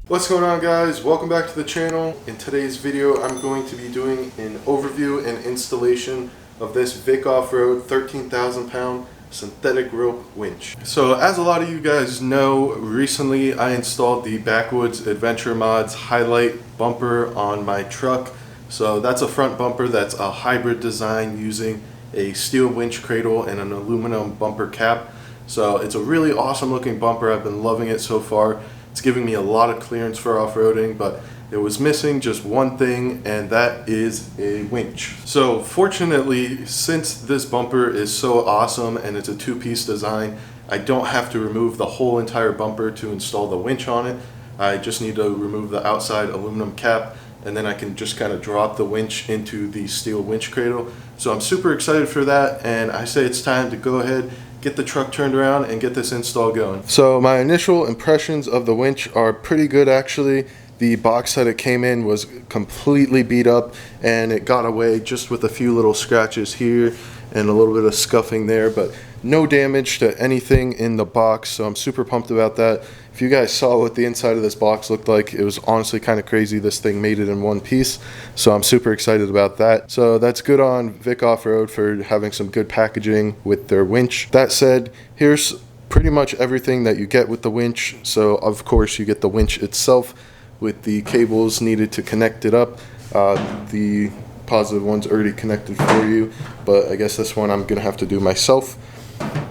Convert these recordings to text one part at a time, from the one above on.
What's going on, guys? Welcome back to the channel. In today's video I'm going to be doing an overview and installation of this Vicoffroad 13,000 pound synthetic rope winch. So as a lot of you guys know, recently I installed the Backwoods Adventure Mods highlight bumper on my truck. So that's a front bumper that's a hybrid design using a steel winch cradle and an aluminum bumper cap. So it's a really awesome looking bumper. I've been loving it so far. It's giving me a lot of clearance for off-roading, but it was missing just one thing, and that is a winch. So fortunately, since this bumper is so awesome and it's a two-piece design, I don't have to remove the whole entire bumper to install the winch on it. I just need to remove the outside aluminum cap, and then I can just kind of drop the winch into the steel winch cradle. So I'm super excited for that, and I say it's time to go ahead, get the truck turned around and get this install going. So my initial impressions of the winch are pretty good actually. The box that it came in was completely beat up and it got away just with a few little scratches here and a little bit of scuffing there, but no damage to anything in the box, so I'm super pumped about that. If you guys saw what the inside of this box looked like, it was honestly kind of crazy. This thing made it in one piece, so I'm super excited about that. So that's good on Vic Off-Road for having some good packaging with their winch. That said, here's pretty much everything that you get with the winch. So of course you get the winch itself with the cables needed to connect it up. The positive one's already connected for you, but I guess this one I'm gonna have to do myself.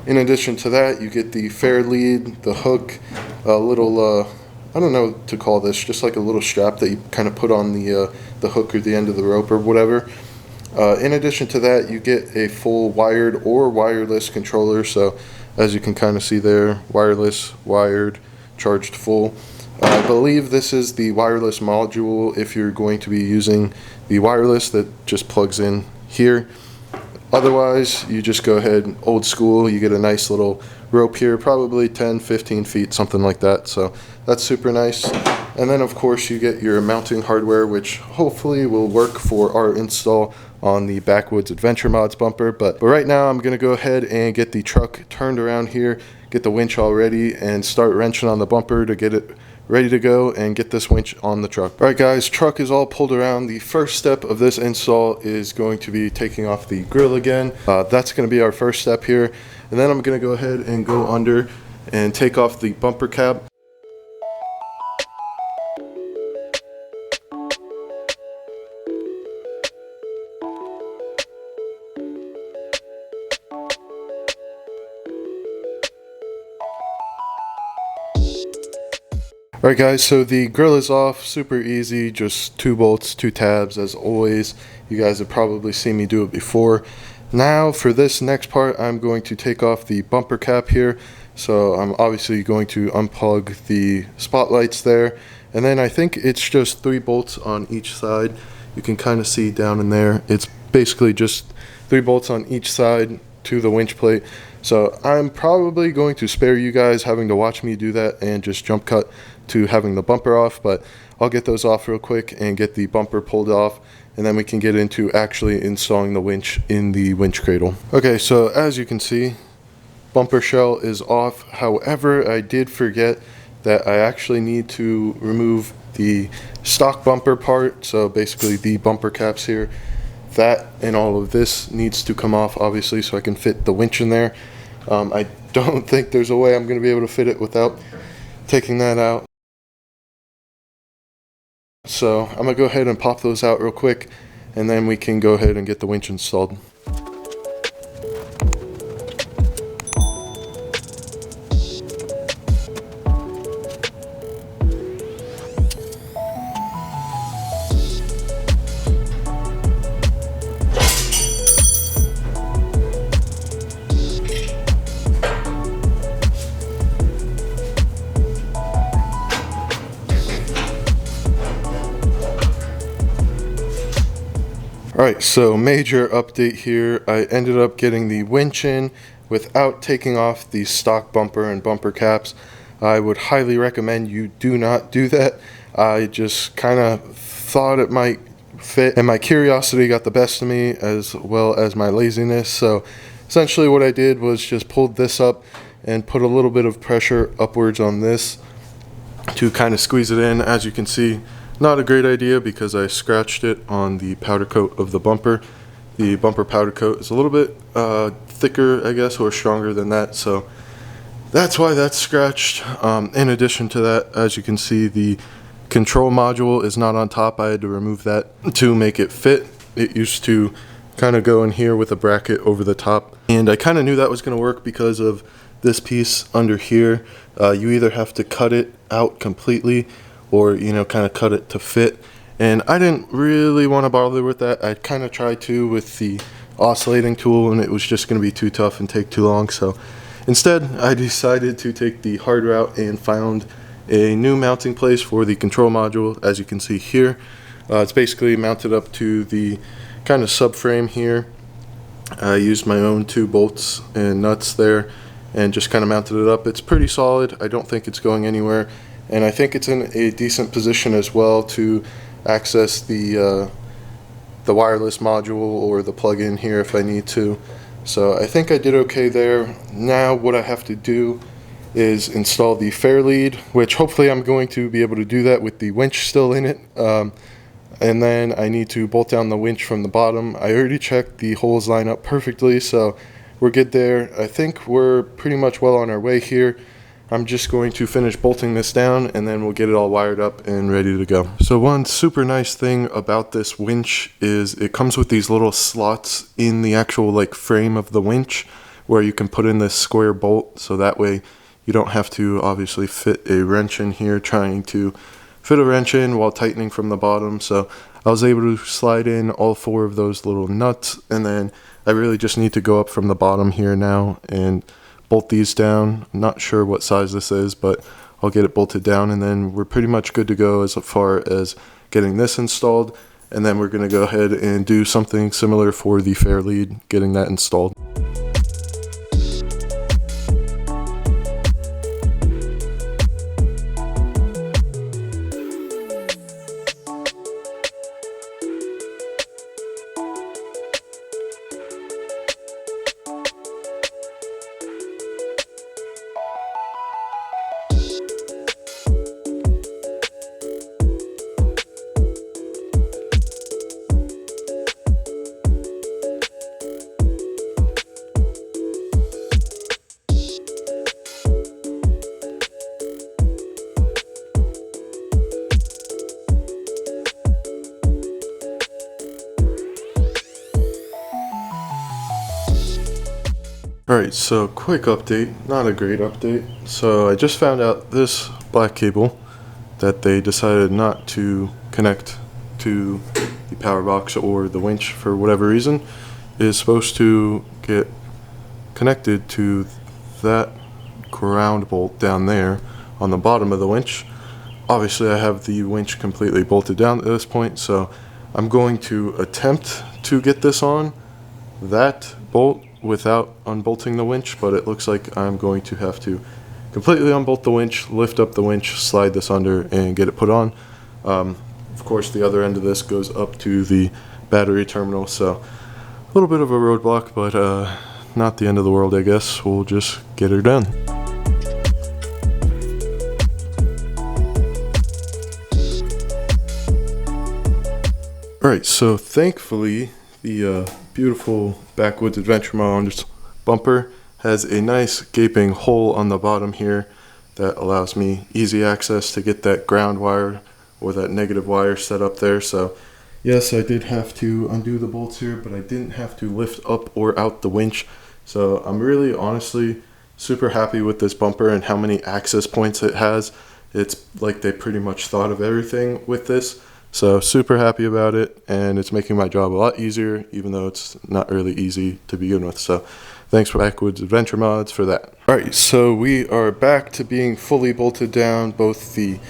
In addition to that, you get the fair lead, the hook, a little, I don't know what to call this, just like a little strap that you kind of put on the hook or the end of the rope or whatever. In addition to that, you get a full wired or wireless controller. So as you can kind of see there, wireless, wired, charged full. I believe this is the wireless module if you're going to be using the wireless that just plugs in here. Otherwise, you just go ahead old school. You get a nice little rope here, probably 10-15 feet, something like that. So that's super nice. And then of course you get your mounting hardware, which hopefully will work for our install on the Backwoods Adventure Mods bumper. But right now I'm gonna go ahead and get the truck turned around here, get the winch all ready, and start wrenching on the bumper to get it ready to go and get this winch on the truck. Alright guys, truck is all pulled around. The first step of this install is going to be taking off the grill again. That's going to be our first step here. And then I'm going to go ahead and go under and take off the bumper cap. Alright guys, so the grill is off, super easy, just 2 bolts, 2 tabs as always. You guys have probably seen me do it before. Now for this next part, I'm going to take off the bumper cap here. So I'm obviously going to unplug the spotlights there. And then I think it's just 3 bolts on each side. You can kind of see down in there. It's basically just 3 bolts on each side to the winch plate. So I'm probably going to spare you guys having to watch me do that and just jump cut to having the bumper off, but I'll get those off real quick and get the bumper pulled off, and then we can get into actually installing the winch in the winch cradle. Okay, so as you can see, bumper shell is off. However, I did forget that I actually need to remove the stock bumper part, so basically the bumper caps here. That and all of this needs to come off, obviously, so I can fit the winch in there. I don't think there's a way I'm going to be able to fit it without taking that out. So I'm going to go ahead and pop those out real quick, and then we can go ahead and get the winch installed. Alright, so major update here. I ended up getting the winch in without taking off the stock bumper and bumper caps. I would highly recommend you do not do that. I just kind of thought it might fit, and my curiosity got the best of me as well as my laziness. So essentially what I did was just pulled this up and put a little bit of pressure upwards on this, to kind of squeeze it in. As you can see, not a great idea because I scratched it on the powder coat of the bumper. The bumper powder coat is a little bit thicker, I guess, or stronger than that, so that's why that's scratched. In addition to that, as you can see, the control module is not on top. I had to remove that to make it fit. It used to kind of go in here with a bracket over the top, and I kind of knew that was going to work because of this piece under here. You either have to cut it out completely or, you know, kind of cut it to fit, and I didn't really want to bother with that. I kind of tried to with the oscillating tool, and it was just going to be too tough and take too long, so instead I decided to take the hard route and found a new mounting place for the control module. As you can see here, it's basically mounted up to the kind of subframe here. I used my own 2 bolts and nuts there and just kind of mounted it up. It's pretty solid. I don't think it's going anywhere, and I think it's in a decent position as well to access the wireless module or the plug-in here if I need to. So I think I did okay there. Now what I have to do is install the fair lead, which hopefully I'm going to be able to do that with the winch still in it. And then I need to bolt down the winch from the bottom. I already checked the holes line up perfectly, so we're good there. I think we're pretty much well on our way here. I'm just going to finish bolting this down and then we'll get it all wired up and ready to go. So one super nice thing about this winch is it comes with these little slots in the actual like frame of the winch where you can put in this square bolt, so that way you don't have to obviously fit a wrench in here trying to fit a wrench in while tightening from the bottom. So I was able to slide in all 4 of those little nuts, and then I really just need to go up from the bottom here now and bolt these down. I'm not sure what size this is, but I'll get it bolted down, and then we're pretty much good to go as far as getting this installed. And then we're going to go ahead and do something similar for the fair lead, getting that installed. Alright, so quick update, not a great update. So I just found out this black cable that they decided not to connect to the power box or the winch for whatever reason is supposed to get connected to that ground bolt down there on the bottom of the winch. Obviously I have the winch completely bolted down at this point, so I'm going to attempt to get this on that bolt without unbolting the winch, but it looks like I'm going to have to completely unbolt the winch, lift up the winch, slide this under, and get it put on. Of course, the other end of this goes up to the battery terminal, so a little bit of a roadblock, but not the end of the world, I guess. We'll just get her done. Alright, so thankfully the beautiful Backwoods Adventure Mods bumper has a nice gaping hole on the bottom here that allows me easy access to get that ground wire or that negative wire set up there. So yes, I did have to undo the bolts here, but I didn't have to lift up or out the winch. So I'm really honestly super happy with this bumper and how many access points it has. It's like they pretty much thought of everything with this. So super happy about it, and it's making my job a lot easier, even though it's not really easy to begin with. So thanks for Backwoods Adventure Mods for that. Alright, so we are back to being fully bolted down, both the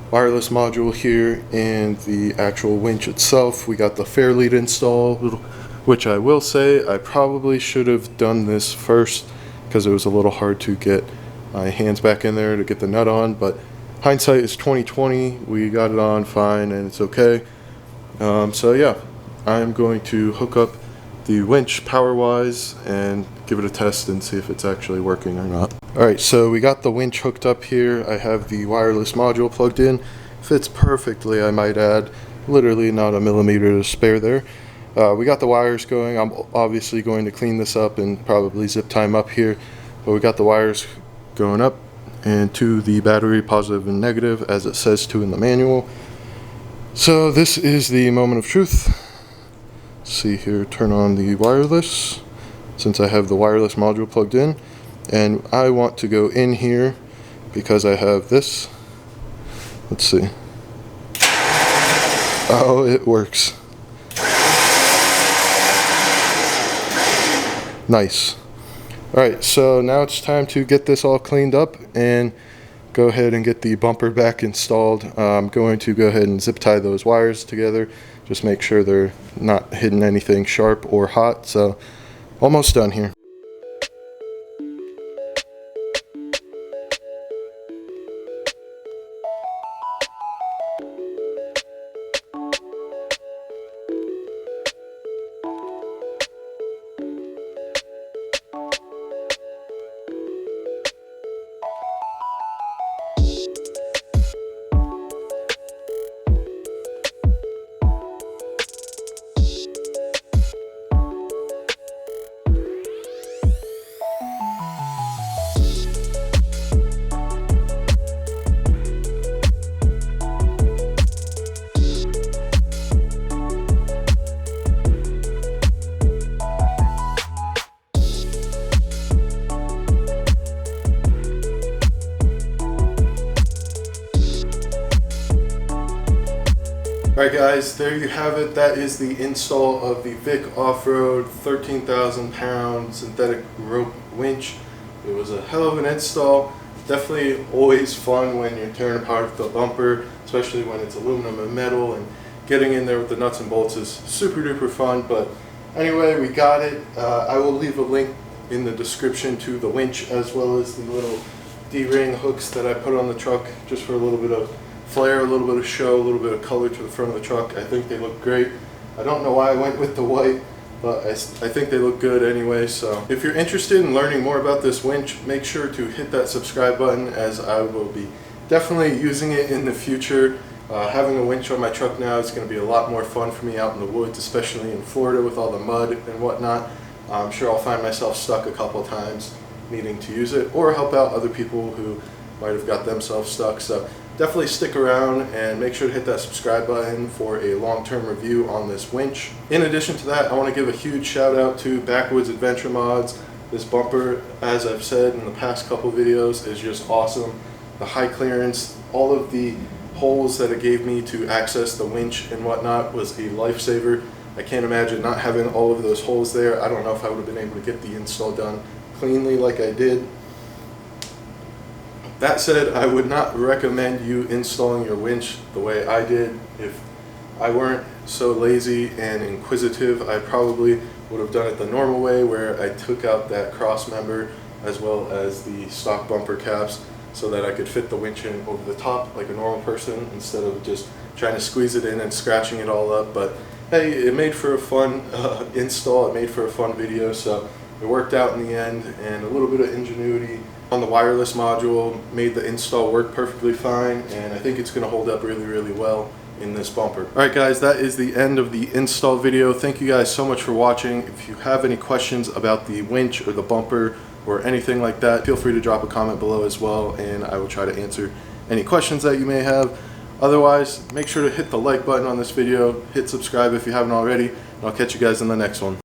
wireless module here and the actual winch itself. We got the fair lead installed, which I will say I probably should have done this first because it was a little hard to get my hands back in there to get the nut on, but hindsight is 20/20. We got it on fine and it's okay. So yeah, I'm going to hook up the winch power wise and give it a test and see if it's actually working or not. Alright, so we got the winch hooked up here. I have the wireless module plugged in. Fits perfectly, I might add. Literally not a millimeter to spare there. We got the wires going. I'm obviously going to clean this up and probably zip tie them up here. But we got the wires going up and to the battery, positive and negative, as it says to in the manual. So this is the moment of truth. Let's see here, turn on the wireless, since I have the wireless module plugged in. And I want to go in here because I have this. Let's see. Oh, it works. Nice. Alright, so now it's time to get this all cleaned up and go ahead and get the bumper back installed. I'm going to go ahead and zip tie those wires together. Just make sure they're not hitting anything sharp or hot. So almost done here. Alright guys, there you have it. That is the install of the Vicoffroad 13,000 pound synthetic rope winch. It was a hell of an install. Definitely always fun when you're tearing apart the bumper, especially when it's aluminum and metal, and getting in there with the nuts and bolts is super duper fun. But anyway, we got it. I will leave a link in the description to the winch as well as the little D-ring hooks that I put on the truck just for a little bit of flair, a little bit of show, a little bit of color to the front of the truck. I think they look great. I don't know why I went with the white, but I think they look good anyway. So if you're interested in learning more about this winch, make sure to hit that subscribe button, as I will be definitely using it in the future. Having a winch on my truck now is going to be a lot more fun for me out in the woods, especially in Florida with all the mud and whatnot. I'm sure I'll find myself stuck a couple times needing to use it, or help out other people who might have got themselves stuck. So definitely stick around and make sure to hit that subscribe button for a long-term review on this winch. In addition to that, I want to give a huge shout out to Backwoods Adventure Mods. This bumper, as I've said in the past couple videos, is just awesome. The high clearance, all of the holes that it gave me to access the winch and whatnot was a lifesaver. I can't imagine not having all of those holes there. I don't know if I would have been able to get the install done cleanly like I did. That said, I would not recommend you installing your winch the way I did. If I weren't so lazy and inquisitive, I probably would have done it the normal way, where I took out that cross member as well as the stock bumper caps so that I could fit the winch in over the top like a normal person, instead of just trying to squeeze it in and scratching it all up. But hey, it made for a fun install, it made for a fun video, so it worked out in the end, and a little bit of ingenuity on the wireless module made the install work perfectly fine, and I think it's going to hold up really, really well in this bumper. Alright guys, that is the end of the install video. Thank you guys so much for watching. If you have any questions about the winch or the bumper or anything like that, feel free to drop a comment below as well, and I will try to answer any questions that you may have. Otherwise, make sure to hit the like button on this video, hit subscribe if you haven't already, and I'll catch you guys in the next one.